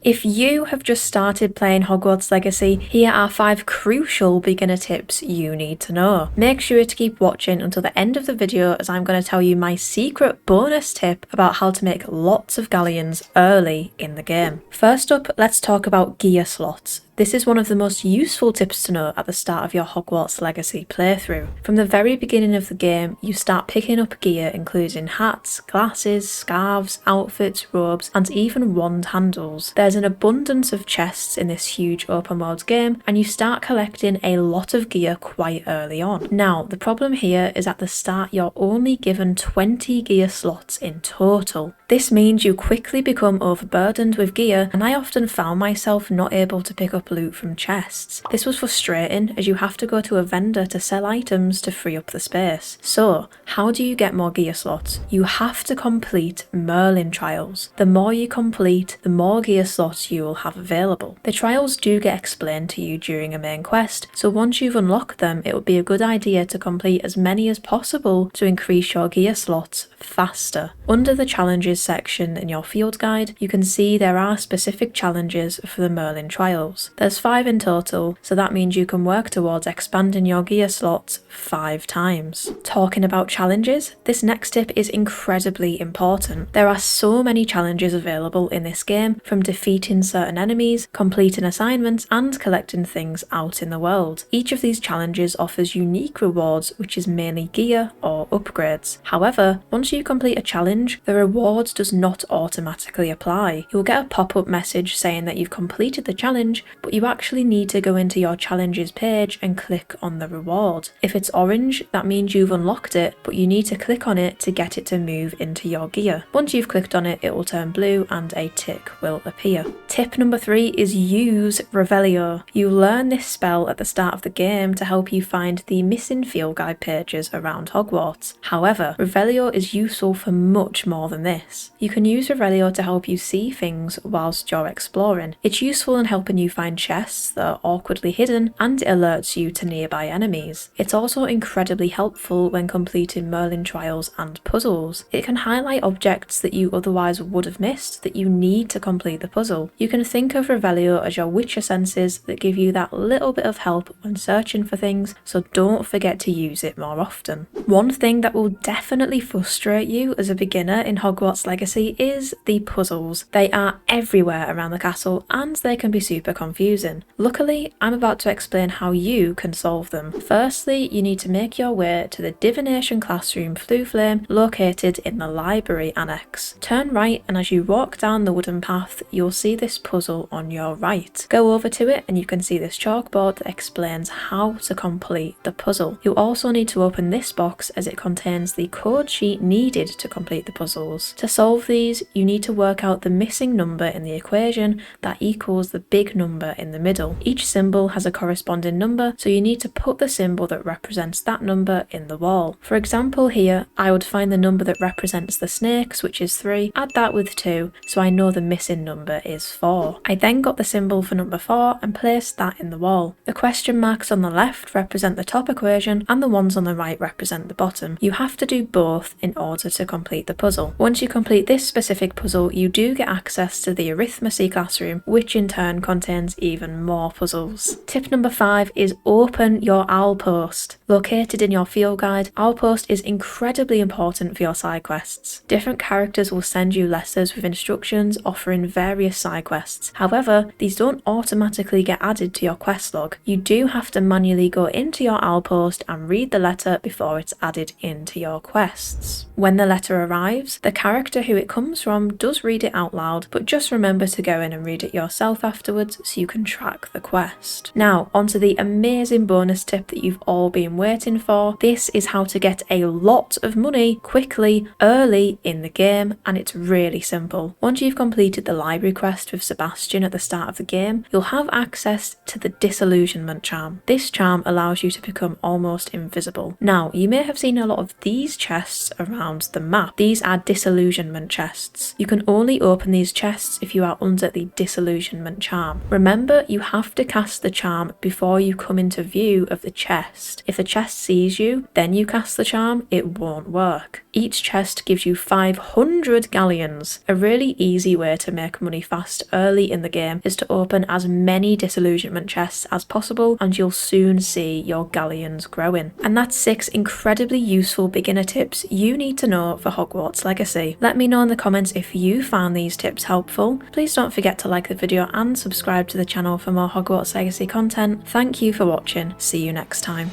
If you have just started playing Hogwarts Legacy, here are 5 crucial beginner tips you need to know. Make sure to keep watching until the end of the video as I'm going to tell you my secret bonus tip about how to make lots of galleons early in the game. First up, let's talk about gear slots. This is one of the most useful tips to know at the start of your Hogwarts Legacy playthrough. From the very beginning of the game, you start picking up gear including hats, glasses, scarves, outfits, robes, and even wand handles. There's an abundance of chests in this huge open world game, and you start collecting a lot of gear quite early on. Now, the problem here is at the start you're only given 20 gear slots in total. This means you quickly become overburdened with gear, and I often found myself not able to pick up loot from chests. This was frustrating as you have to go to a vendor to sell items to free up the space. So, how do you get more gear slots? You have to complete Merlin trials. The more you complete, the more gear slots you will have available. The trials do get explained to you during a main quest, so once you've unlocked them, it would be a good idea to complete as many as possible to increase your gear slots faster. Under the challenges section in your field guide, you can see there are specific challenges for the Merlin trials. There's 5 in total, so that means you can work towards expanding your gear slots 5 times. Talking about challenges, this next tip is incredibly important. There are so many challenges available in this game, from defeating certain enemies, completing assignments, and collecting things out in the world. Each of these challenges offers unique rewards, which is mainly gear or upgrades. However, once you complete a challenge, the reward does not automatically apply. You'll get a pop-up message saying that you've completed the challenge, but you actually need to go into your challenges page and click on the reward. If it's orange, that means you've unlocked it, but you need to click on it to get it to move into your gear. Once you've clicked on it, it will turn blue and a tick will appear. Tip number 3 is use Revelio. You learn this spell at the start of the game to help you find the missing field guide pages around Hogwarts. However, Revelio is useful for much more than this. You can use Revelio to help you see things whilst you're exploring. It's useful in helping you find chests that are awkwardly hidden, and it alerts you to nearby enemies. It's also incredibly helpful when completing Merlin trials and puzzles. It can highlight objects that you otherwise would have missed that you need to complete the puzzle. You can think of Revelio as your Witcher senses that give you that little bit of help when searching for things, so don't forget to use it more often. One thing that will definitely frustrate you as a beginner in Hogwarts Legacy is the puzzles. They are everywhere around the castle and they can be super confusing. Luckily, I'm about to explain how you can solve them. Firstly, you need to make your way to the divination classroom Floo-Flame located in the library annex. Turn right, and as you walk down the wooden path, you'll see this puzzle on your right. Go over to it and you can see this chalkboard that explains how to complete the puzzle. You also need to open this box as it contains the code sheet needed to complete the puzzles. To solve these, you need to work out the missing number in the equation that equals the big number in the middle. Each symbol has a corresponding number, so you need to put the symbol that represents that number in the wall. For example here, I would find the number that represents the snakes, which is 3, add that with 2, so I know the missing number is 4. I then got the symbol for number 4 and placed that in the wall. The question marks on the left represent the top equation and the ones on the right represent the bottom. You have to do both in order to complete the puzzle. Once you complete this specific puzzle, you do get access to the arithmetic classroom, which in turn contains even more puzzles. Tip number 5 is open your owl post. Located in your field guide, owl post is incredibly important for your side quests. Different characters will send you letters with instructions offering various side quests. However, these don't automatically get added to your quest log. You do have to manually go into your owl post and read the letter before it's added into your quests. When the letter arrives, the character who it comes from does read it out loud, but just remember to go in and read it yourself afterwards so you can track the quest. Now, onto the amazing bonus tip that you've all been waiting for. This is how to get a lot of money quickly, early in the game, and it's really simple. Once you've completed the library quest with Sebastian at the start of the game, you'll have access to the disillusionment charm. This charm allows you to become almost invisible. Now, you may have seen a lot of these chests around the map. These are disillusionment disillusionment chests. You can only open these chests if you are under the disillusionment charm. Remember, you have to cast the charm before you come into view of the chest. If the chest sees you, then you cast the charm, it won't work. Each chest gives you 500 galleons. A really easy way to make money fast early in the game is to open as many disillusionment chests as possible, and you'll soon see your galleons growing. And that's 6 incredibly useful beginner tips you need to know for Hogwarts Legacy. Let me know in the comments if you found these tips helpful. Please don't forget to like the video and subscribe to the channel for more Hogwarts Legacy content. Thank you for watching. See you next time.